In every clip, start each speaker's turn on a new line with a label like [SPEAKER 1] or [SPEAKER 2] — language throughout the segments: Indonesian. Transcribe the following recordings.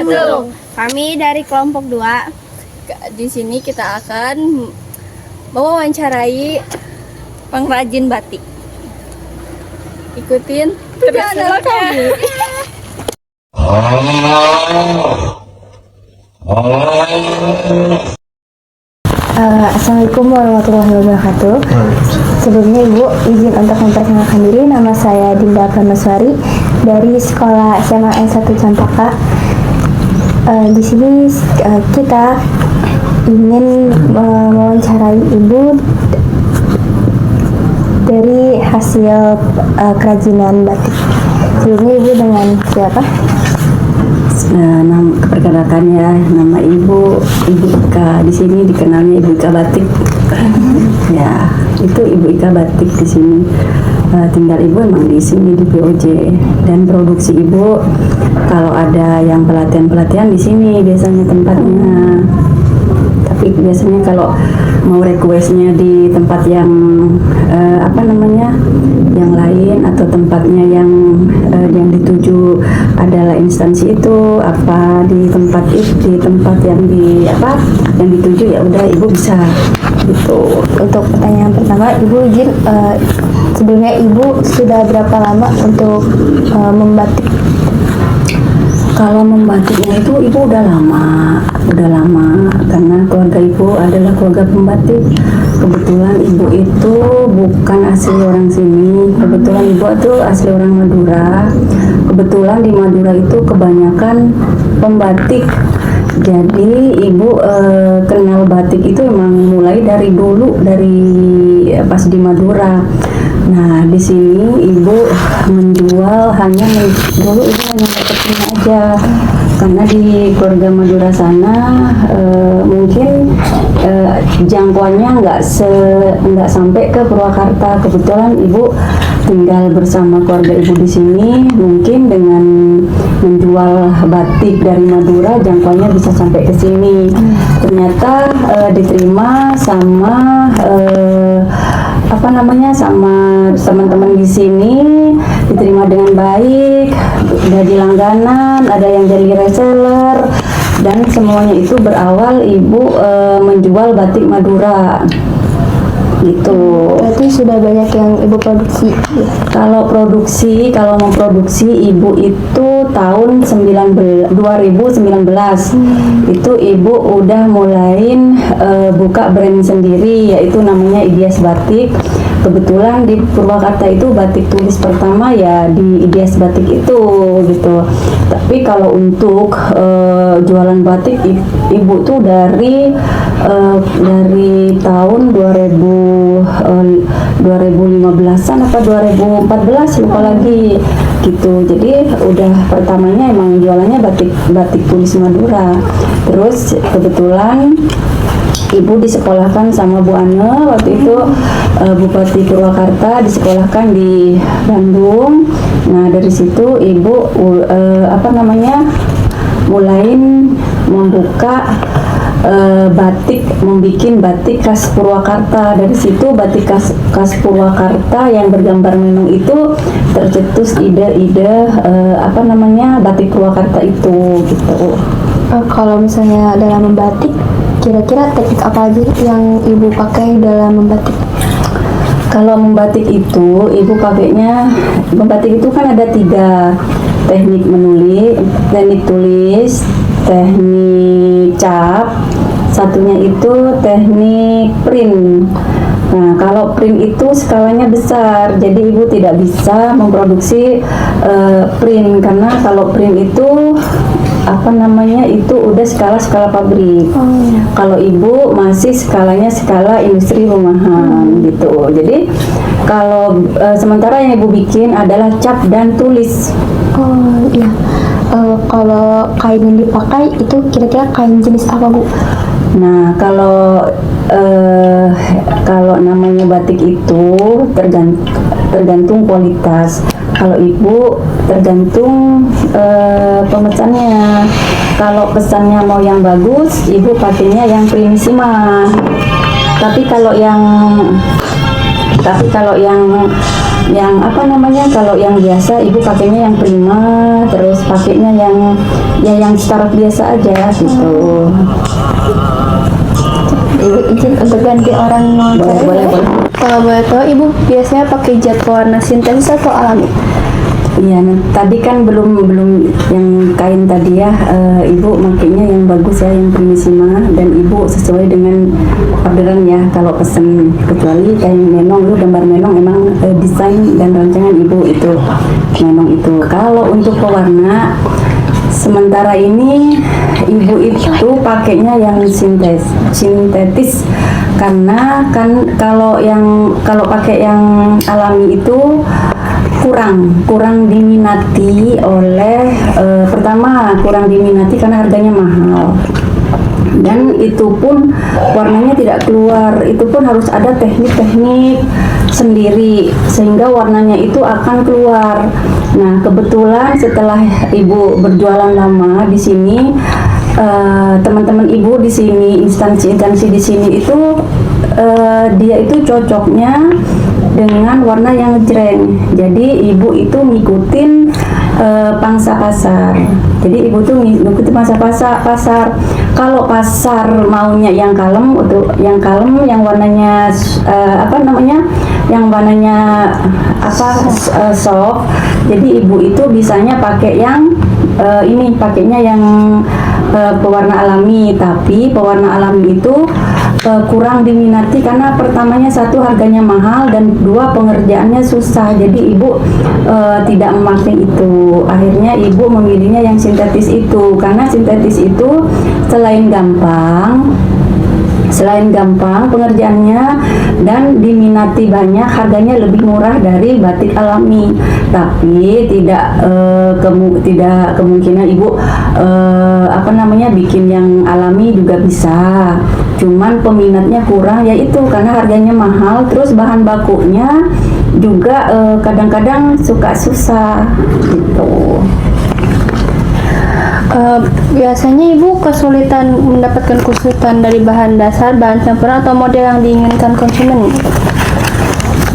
[SPEAKER 1] Bandung. Kami dari kelompok 2. Di sini kita akan mewawancarai pengrajin batik. Ikutin perjalanan kami.
[SPEAKER 2] Assalamualaikum warahmatullahi wabarakatuh. Sebelumnya Ibu izin untuk memperkenalkan diri. Nama saya Dinda Prameswari dari Sekolah SMA N1 Cempaka. Di sini kita ingin mewawancarai Ibu dari hasil kerajinan batik. Sebelumnya Ibu dengan siapa?
[SPEAKER 3] Perkenalkan ya, nama Ibu Ika. Di sini dikenalnya Ibu Ika Batik. Ya, itu Ibu Ika Batik di sini. Tinggal Ibu emang di sini di POJ, dan produksi Ibu kalau ada yang pelatihan di sini biasanya tempatnya. Tapi biasanya kalau mau requestnya di tempat yang yang lain, atau tempatnya yang dituju adalah instansi itu apa di tempat yang dituju, ya udah Ibu bisa gitu.
[SPEAKER 2] Untuk pertanyaan pertama, Ibu izin sebelumnya Ibu sudah berapa lama untuk membatik?
[SPEAKER 3] Kalau membatiknya itu Ibu udah lama karena keluarga Ibu adalah keluarga pembatik. Kebetulan Ibu itu bukan asli orang sini. Kebetulan Ibu itu asli orang Madura. Kebetulan di Madura itu kebanyakan pembatik. Jadi Ibu kenal batik itu emang mulai dari dulu, dari pas di Madura. Nah, di sini Ibu menjual dulu Ibu hanya marketing aja, karena di keluarga Madura sana mungkin jangkauannya nggak sampai ke Purwakarta. Kebetulan Ibu tinggal bersama keluarga Ibu di sini, mungkin dengan menjual batik dari Madura jangkauannya bisa sampai ke sini. Ternyata diterima sama sama teman-teman di sini, diterima dengan baik, jadi langganan, ada yang jadi reseller, dan semuanya itu berawal Ibu menjual batik Madura gitu.
[SPEAKER 2] Berarti sudah banyak yang Ibu produksi.
[SPEAKER 3] Kalau memproduksi Ibu itu tahun 2019 itu Ibu udah mulain buka brand sendiri, yaitu namanya Idias Batik. Kebetulan di Purwakarta itu batik tulis pertama ya di Idias Batik itu gitu. Tapi kalau untuk jualan batik Ibu tuh dari tahun 2015-an apa 2014 lupa lagi gitu. Jadi udah pertamanya emang jualannya batik tulis Madura. Terus kebetulan Ibu disekolahkan sama Bu Ane waktu itu, Bupati Purwakarta, disekolahkan di Bandung. Nah, dari situ Ibu mulain membuka membuat batik khas Purwakarta. Dari situ batik khas Purwakarta yang bergambar menung itu tercetus ide-ide batik Purwakarta itu gitu.
[SPEAKER 2] Kalau misalnya dalam membatik, kira-kira teknik apa aja yang Ibu pakai dalam membatik?
[SPEAKER 3] Kalau membatik itu Ibu pakainya, membatik itu kan ada 3 teknik: teknik tulis, teknik cap, satunya itu teknik print. Nah, kalau print itu skalanya besar, jadi Ibu tidak bisa memproduksi print, karena kalau print itu itu udah skala pabrik. Kalau Ibu masih skalanya skala industri rumahan gitu. Jadi kalau sementara yang Ibu bikin adalah cap dan tulis.
[SPEAKER 2] Oh iya. Kalau kain yang dipakai itu kira-kira kain jenis apa, Bu?
[SPEAKER 3] Nah, kalau namanya batik itu tergantung kualitas. Kalau Ibu tergantung pemesannya. Kalau pesannya mau yang bagus, Ibu pakainya yang primissima. Tapi kalau yang yang apa namanya, kalau yang biasa ibu pakainya yang prima, terus pakainya yang start biasa aja gitu.
[SPEAKER 2] Ibu izin untuk ganti orang mau cari.
[SPEAKER 3] Boleh.
[SPEAKER 1] Kalau boleh tahu, ibu biasanya pakai cat pewarna sintetis atau alami?
[SPEAKER 3] Iya, nah, tadi kan belum yang kain tadi ya, ibu makainya yang bagus ya, yang primissima, dan ibu sesuai dengan orderan ya kalau pesen, kecuali kain menong, lu gambar menong emang desain dan rancangan ibu itu menong itu. Kalau untuk pewarna sementara ini ibu itu pakainya yang sintetis karena kan kalau pakai yang alami itu kurang diminati oleh pertama kurang diminati karena harganya mahal, dan itu pun warnanya tidak keluar, itu pun harus ada teknik-teknik sendiri sehingga warnanya itu akan keluar. Nah, kebetulan setelah ibu berjualan lama di sini, teman-teman ibu di sini, instansi-instansi di sini itu dia itu cocoknya dengan warna yang ngejreng. Jadi ibu itu ngikutin pangsa pasar. Jadi ibu tuh ngikutin pangsa pasar. Kalau pasar maunya yang kalem, yang warnanya yang warnanya soft. Jadi ibu itu bisanya pakai yang pakainya yang pewarna alami, tapi pewarna alami itu kurang diminati karena pertamanya satu harganya mahal dan dua pengerjaannya susah. Jadi ibu tidak memakai itu. Akhirnya ibu memilihnya yang sintetis itu karena sintetis itu selain gampang pengerjaannya dan diminati banyak, harganya lebih murah dari batik alami. Tapi tidak kemungkinan ibu bikin yang alami juga bisa. Cuman peminatnya kurang, yaitu karena harganya mahal, terus bahan bakunya juga kadang-kadang suka susah gitu.
[SPEAKER 1] Biasanya ibu mendapatkan kesulitan dari bahan dasar, bahan campuran, atau model yang diinginkan konsumen?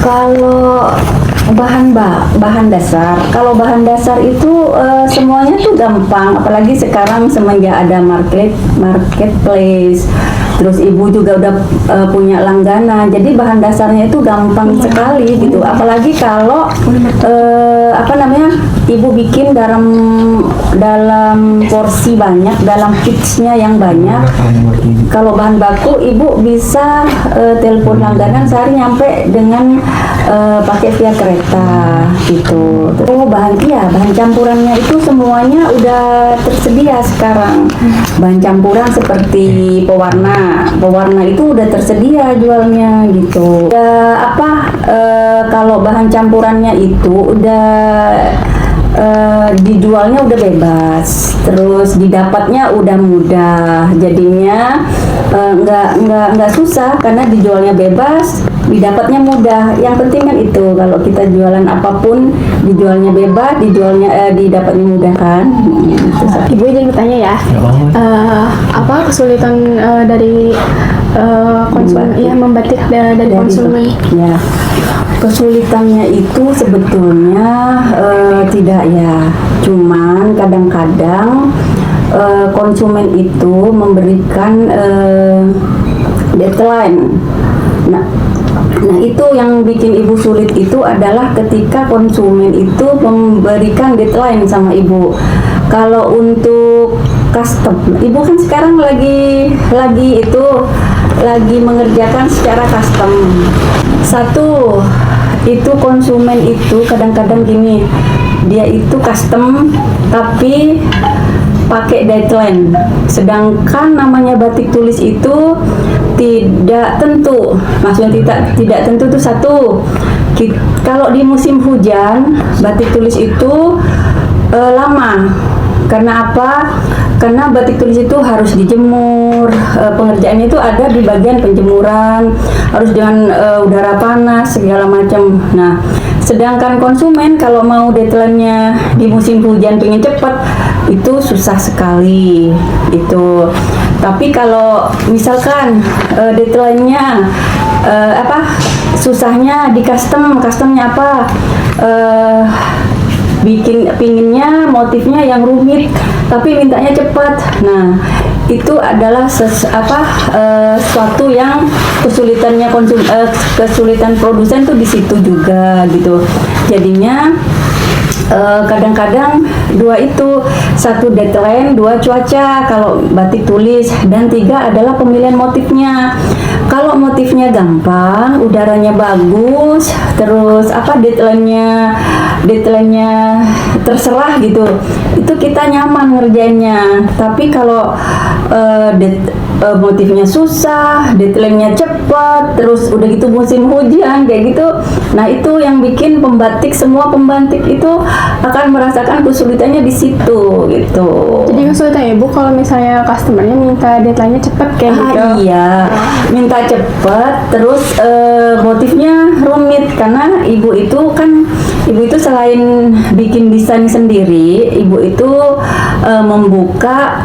[SPEAKER 3] Kalau bahan dasar itu semuanya tuh gampang, apalagi sekarang semenjak ada marketplace, terus ibu juga udah punya langganan, jadi bahan dasarnya itu gampang sekali gitu. Apalagi kalau ibu bikin dalam porsi banyak, dalam pitch-nya yang banyak. Kalau bahan baku ibu bisa telepon langganan sehari nyampe dengan pakai via kereta gitu. Bahan campurannya itu semuanya udah tersedia sekarang. Bahan campuran seperti pewarna itu udah tersedia jualnya gitu. Kalau bahan campurannya itu udah dijualnya udah bebas, terus didapatnya udah mudah, jadinya nggak susah karena dijualnya bebas, didapatnya mudah. Yang penting kan itu, kalau kita jualan apapun dijualnya bebas, didapatnya mudah kan.
[SPEAKER 1] Ibu izin bertanya ya, apa kesulitan dari konsumen, membatik dari konsumen?
[SPEAKER 3] Ya, kesulitannya itu sebetulnya tidak ya, cuman kadang-kadang konsumen itu memberikan deadline. Nah itu yang bikin ibu sulit itu adalah ketika konsumen itu memberikan deadline sama ibu. Kalau untuk custom, ibu kan sekarang lagi mengerjakan secara custom. Satu, itu konsumen itu kadang-kadang gini, dia itu custom tapi pakai deadline, sedangkan namanya batik tulis itu tidak tentu. Maksudnya tidak tentu itu satu. Kalau di musim hujan batik tulis itu lama. Karena apa? Karena batik tulis itu harus dijemur, pengerjaannya itu ada di bagian penjemuran, harus dengan udara panas segala macam. Nah, sedangkan konsumen kalau mau deadline-nya di musim hujan pengen cepat, itu susah sekali. Itu Tapi kalau misalkan deadline-nya susahnya di customnya apa, pinginnya motifnya yang rumit tapi mintanya cepat. Nah, itu adalah suatu yang kesulitan produsen tuh di situ juga gitu. Jadinya kadang-kadang dua itu, satu deadline, dua cuaca kalau batik tulis, dan tiga adalah pemilihan motifnya. Kalau motifnya gampang, udaranya bagus, terus deadline-nya terserah gitu, itu kita nyaman ngerjainnya. Tapi kalau motifnya susah, deadline-nya cepat, terus udah gitu musim hujan kayak gitu, nah itu yang bikin semua pembatik itu akan merasakan kesulitannya di situ gitu.
[SPEAKER 1] Jadi kesulitan ibu kalau misalnya customernya minta deadline-nya cepet kayak gitu.
[SPEAKER 3] Iya, minta cepet, terus motifnya rumit karena ibu itu selain bikin desain sendiri, ibu itu membuka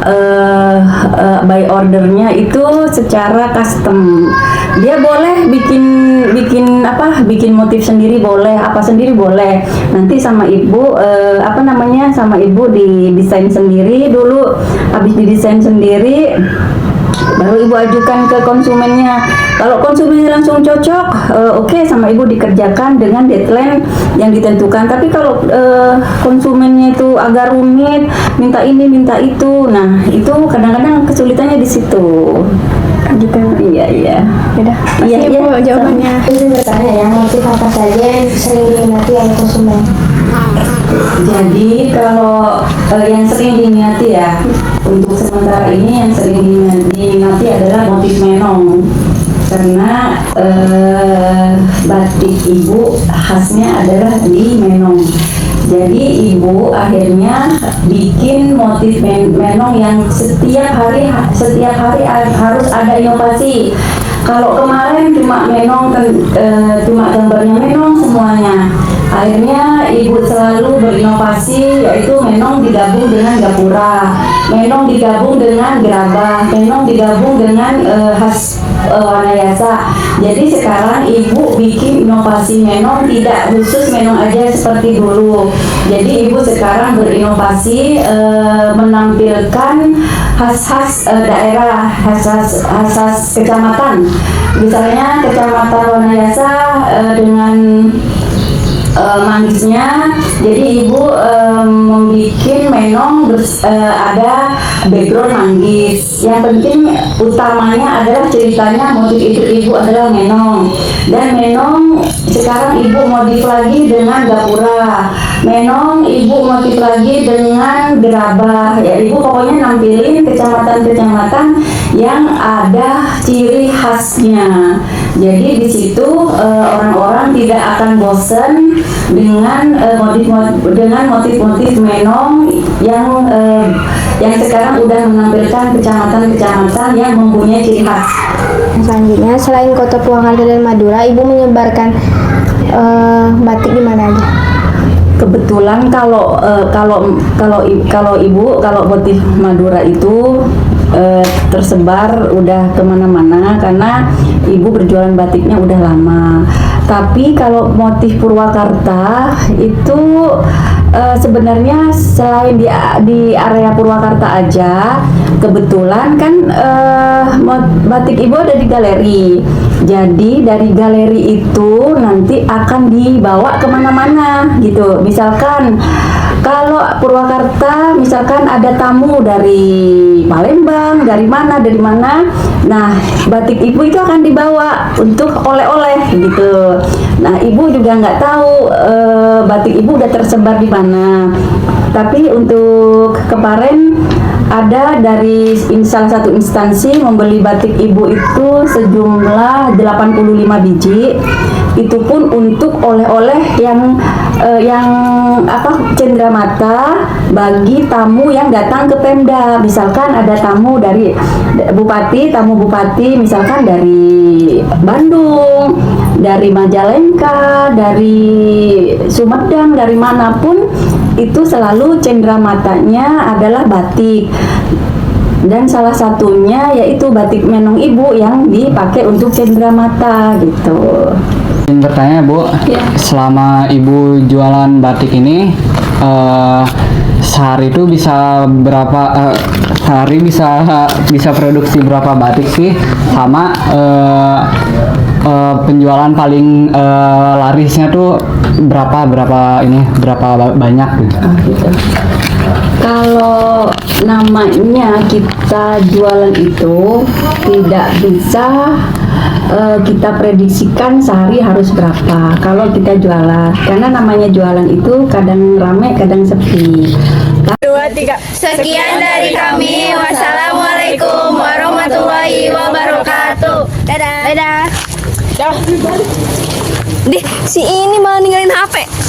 [SPEAKER 3] by ordernya itu secara custom. Dia boleh bikin motif sendiri boleh, apa sendiri boleh. Nanti sama ibu sama ibu didesain sendiri dulu. Habis didesain sendiri baru ibu ajukan ke konsumennya. Kalau konsumennya langsung cocok, oke, sama ibu dikerjakan dengan deadline yang ditentukan. Tapi kalau konsumennya itu agak rumit, minta ini minta itu, nah itu kadang-kadang kesulitannya di situ.
[SPEAKER 1] Gitu.
[SPEAKER 3] Iya.
[SPEAKER 1] Udah.
[SPEAKER 3] Iya,
[SPEAKER 1] Ibu jawabannya.
[SPEAKER 2] Izin bertanya ya, motif apa saja yang sering diminati oleh konsumen?
[SPEAKER 3] Jadi kalau yang sering diminati ya, untuk sementara ini yang sering diminati adalah motif menong. Karena batik ibu khasnya adalah di menong. Jadi ibu akhirnya bikin motif menong yang setiap hari harus ada inovasi. Kalau kemarin cuma cuma gambarnya menong semuanya. Akhirnya ibu selalu berinovasi, yaitu menong digabung dengan gapura, menong digabung dengan gerabah, menong digabung dengan khas Wanayasa. Jadi sekarang ibu bikin inovasi menong, tidak khusus menong aja seperti dulu. Jadi ibu sekarang berinovasi, menampilkan khas-khas daerah, khas-khas kecamatan. Misalnya kecamatan Wanayasa dengan mangisnya. Jadi ibu membuat menong ada background manggis. Yang penting utamanya adalah ceritanya motif ibu adalah menong. Dan menong sekarang ibu modif lagi dengan gapura. Menong ibu modif lagi dengan gerabah. Ya, ibu pokoknya nampilin kecamatan-kecamatan yang ada ciri khasnya. Jadi di situ orang-orang tidak akan bosan dengan motif-motif menong yang sekarang udah menampilkan kecamatan-kecamatan yang mempunyai ciri khas.
[SPEAKER 2] Selanjutnya, selain Kota Purwakarta dan Madura, ibu menyebarkan batik di mana aja?
[SPEAKER 3] Kebetulan kalau motif Madura itu tersebar udah kemana-mana karena ibu berjualan batiknya udah lama. Tapi kalau motif Purwakarta itu sebenarnya selain di area Purwakarta aja, kebetulan kan batik ibu ada di galeri. Jadi dari galeri itu nanti akan dibawa kemana-mana gitu. Misalkan kalau Purwakarta, misalkan ada tamu dari Palembang, dari mana, nah batik ibu itu akan dibawa untuk oleh-oleh gitu. Nah ibu juga nggak tahu batik ibu udah tersebar di mana. Tapi untuk kemarin ada dari salah satu instansi membeli batik ibu itu sejumlah 85 biji. Itu pun untuk oleh-oleh yang cenderamata bagi tamu yang datang ke Pemda. Misalkan ada tamu dari tamu bupati misalkan dari Bandung, dari Majalengka, dari Sumedang, dari manapun, itu selalu cendeраmatanya adalah batik. Dan salah satunya yaitu batik Menong Ibu yang dipakai untuk cendera mata gitu.
[SPEAKER 4] Ingin bertanya Bu, selama Ibu jualan batik ini sehari itu bisa berapa sehari bisa produksi berapa batik sih, sama penjualan paling larisnya tuh berapa banyak gitu.
[SPEAKER 3] Gitu. Kalau namanya kita jualan itu tidak bisa kita prediksikan sehari harus berapa kalau kita jualan, karena namanya jualan itu kadang rame kadang sepi.
[SPEAKER 5] Sekian dari kami. Wassalamualaikum warahmatullahi wabarakatuh. Dadah. Dadah.
[SPEAKER 6] Dih, si ini malah ninggalin HP.